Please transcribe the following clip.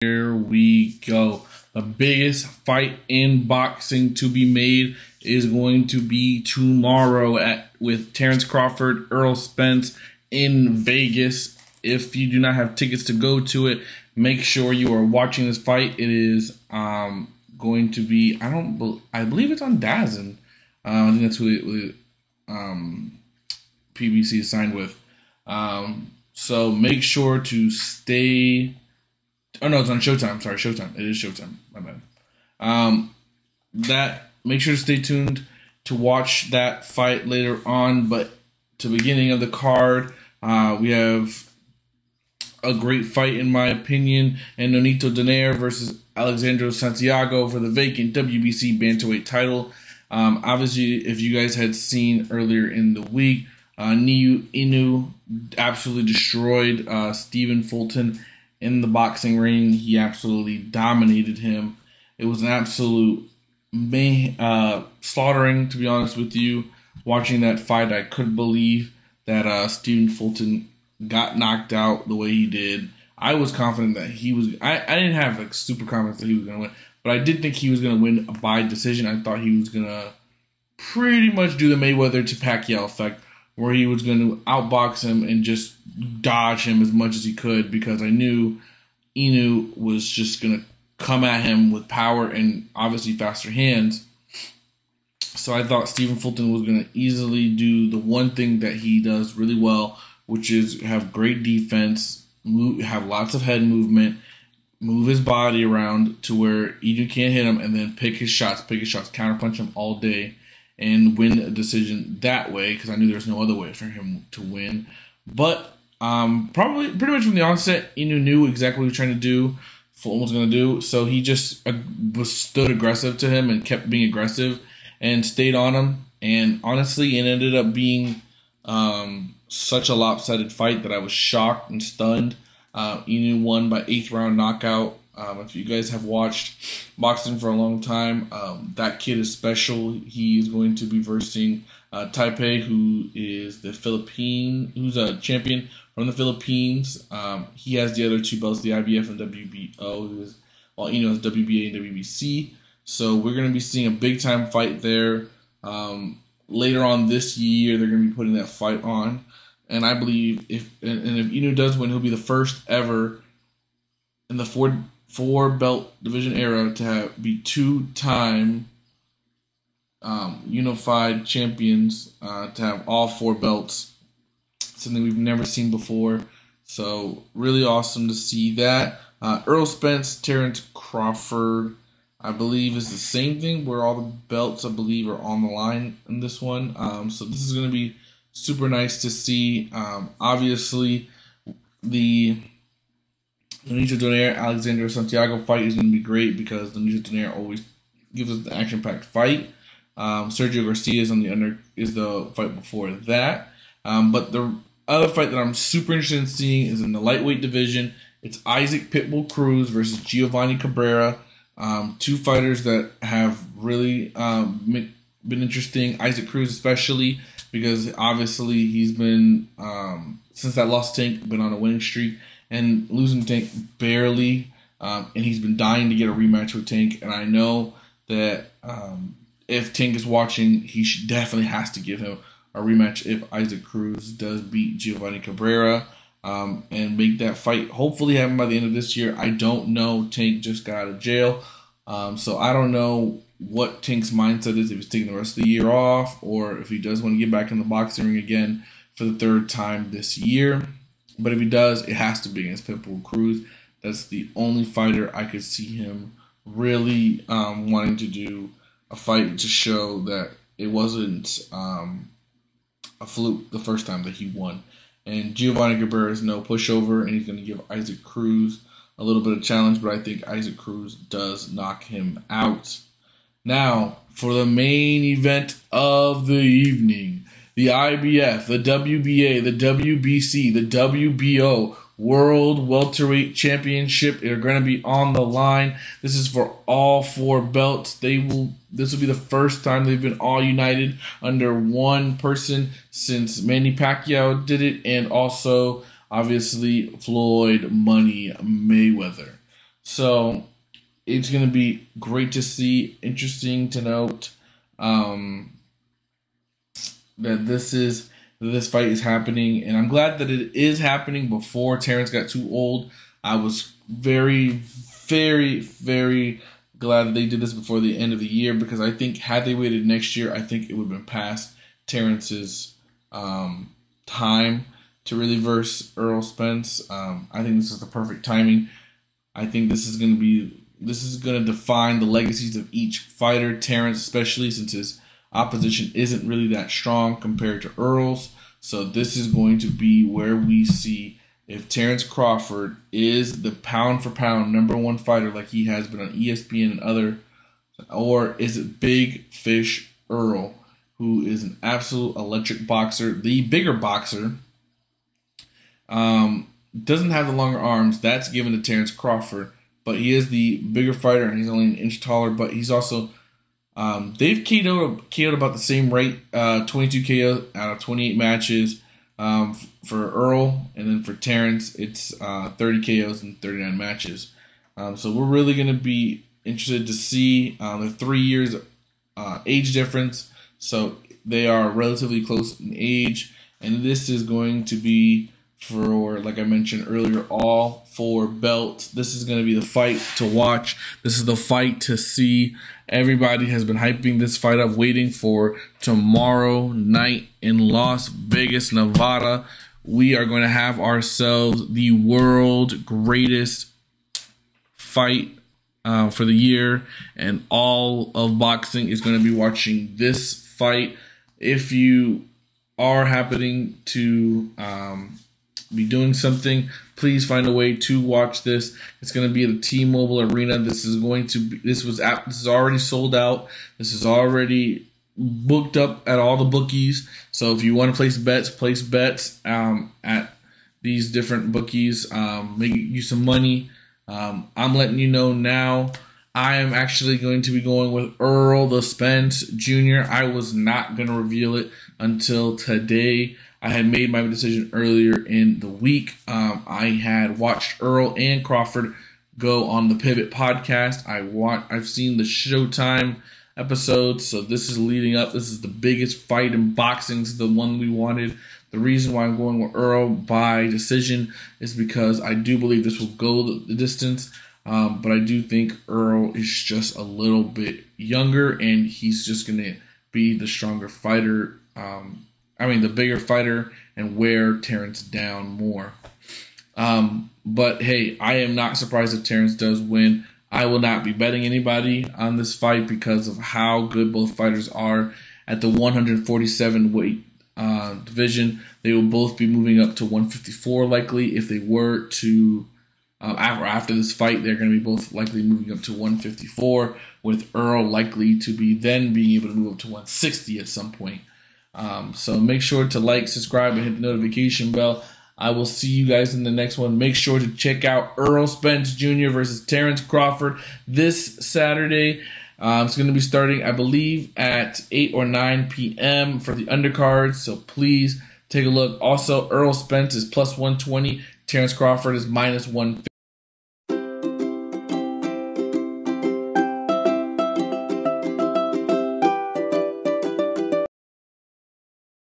Here we go. The biggest fight in boxing to be made is going to be tomorrow with Terrence Crawford, Errol Spence in Vegas. If you do not have tickets to go to it, make sure you are watching this fight. It is going to be, I believe it's on DAZN. I think that's who PBC is signed with. So make sure to stay. Oh no, it's on Showtime. Sorry, Showtime. It is Showtime. My bad. Make sure to stay tuned to watch that fight later on. But to the beginning of the card, we have a great fight in my opinion, and Nonito Donaire versus Alexandre Santiago for the vacant WBC bantamweight title. Obviously, if you guys had seen earlier in the week, Inu absolutely destroyed Stephen Fulton in the boxing ring. He absolutely dominated him. It was an absolute slaughtering, to be honest with you. Watching that fight, I couldn't believe that Stephen Fulton got knocked out the way he did. I was confident that he was. I didn't have super confidence that he was going to win, but I did think he was going to win by decision. I thought he was going to pretty much do the Mayweather to Pacquiao effect, where he was going to outbox him and just dodge him as much as he could, because I knew Inu was just going to come at him with power and obviously faster hands. So I thought Stephen Fulton was going to easily do the one thing that he does really well, which is have great defense, have lots of head movement, move his body around to where Inu can't hit him, and then pick his shots, counterpunch him all day, and win a decision that way, because I knew there was no other way for him to win. But probably pretty much from the onset, Inu knew exactly what he was trying to do, Fulton was going to do, so he just stood aggressive to him and kept being aggressive and stayed on him. And honestly, it ended up being such a lopsided fight that I was shocked and stunned. Inu won by 8th round knockout. If you guys have watched boxing for a long time, that kid is special. He is going to be versing Taipei, who is who's a champion from the Philippines. He has the other two belts, the IBF and WBO, while Inu has WBA and WBC. So we're going to be seeing a big time fight there. Later on this year, they're going to be putting that fight on. And I believe if Inu does win, he'll be the first ever in the four belt division era to be two-time unified champions, to have all 4 belts. Something we've never seen before. So really awesome to see that. Errol Spence, Terrence Crawford, I believe is the same thing, where all the belts, I believe, are on the line in this one. So this is going to be super nice to see. Obviously, the Nonito Donaire Alexandre Santiago fight is going to be great, because Nonito Donaire always gives us the action-packed fight. Sergio Garcia is the fight before that. But the other fight that I'm super interested in seeing is in the lightweight division. It's Isaac Pitbull Cruz versus Giovanni Cabrera. 2 fighters that have really been interesting. Isaac Cruz especially, because obviously he's been, since that loss to Tank, been on a winning streak, and losing Tank barely, and he's been dying to get a rematch with Tank. And I know that if Tank is watching, he definitely has to give him a rematch if Isaac Cruz does beat Giovanni Cabrera, and make that fight hopefully happen by the end of this year. I don't know. Tank just got out of jail, so I don't know what Tank's mindset is, if he's taking the rest of the year off, or if he does want to get back in the boxing ring again for the 3rd time this year. But if he does, it has to be against Pitbull Cruz. That's the only fighter I could see him really wanting to do a fight to show that it wasn't a fluke the first time that he won. And Giovanni Cabrera is no pushover, and he's going to give Isaac Cruz a little bit of challenge, but I think Isaac Cruz does knock him out. Now, for the main event of the evening, the IBF, the WBA, the WBC, the WBO World Welterweight Championship are going to be on the line. This is for all 4 belts. This will be the first time they've been all united under one person since Manny Pacquiao did it, and also obviously Floyd Money Mayweather. So it's going to be great to see. Interesting to note that this fight is happening, and I'm glad that it is happening before Terrence got too old. I was very, very, very glad that they did this before the end of the year, because I think had they waited next year, I think it would have been past Terrence's time to really verse Errol Spence. I think this is the perfect timing. I think this is going to define the legacies of each fighter. Terrence, especially since his opposition isn't really that strong compared to Errol's. So this is going to be where we see if Terrence Crawford is the pound for pound #1 fighter like he has been on ESPN and other, or is it Big Fish Errol, who is an absolute electric boxer, the bigger boxer. Doesn't have the longer arms. That's given to Terrence Crawford, but he is the bigger fighter, and he's only an inch taller. But he's also they've KO'd about the same rate, 22 KOs out of 28 matches for Errol, and then for Terrence, it's 30 KOs in 39 matches. So we're really going to be interested to see the 3 years age difference. So they are relatively close in age, and this is going to be for, like I mentioned earlier, all 4 belts. This is going to be the fight to watch. This is the fight to see. Everybody has been hyping this fight up, waiting for tomorrow night in Las Vegas, Nevada. We are going to have ourselves the world greatest fight for the year, and all of boxing is going to be watching this fight. If you are happening to be doing something, please find a way to watch this. It's going to be at the T-Mobile Arena. This is already sold out. This is already booked up at all the bookies. So if you want to place bets at these different bookies. Make you some money. I'm letting you know now. I am actually going to be going with Errol the Spence Jr. I was not going to reveal it until today. I had made my decision earlier in the week. I had watched Errol and Crawford go on the Pivot podcast. I've seen the Showtime episodes, so this is leading up. This is the biggest fight in boxing. This is the one we wanted. The reason why I'm going with Errol by decision is because I do believe this will go the distance. But I do think Errol is just a little bit younger, and he's just going to be the stronger fighter. The bigger fighter, and wear Terrence down more. But hey, I am not surprised if Terrence does win. I will not be betting anybody on this fight because of how good both fighters are at the 147 weight division. They will both be moving up to 154 likely. If they were to after this fight, they're going to be both likely moving up to 154, with Errol likely to be then being able to move up to 160 at some point. So make sure to like, subscribe, and hit the notification bell. I will see you guys in the next one. Make sure to check out Errol Spence Jr. versus Terrence Crawford this Saturday. It's going to be starting, I believe, at 8 or 9 p.m. for the undercards. So please take a look. Also, Errol Spence is plus 120. Terrence Crawford is minus 150.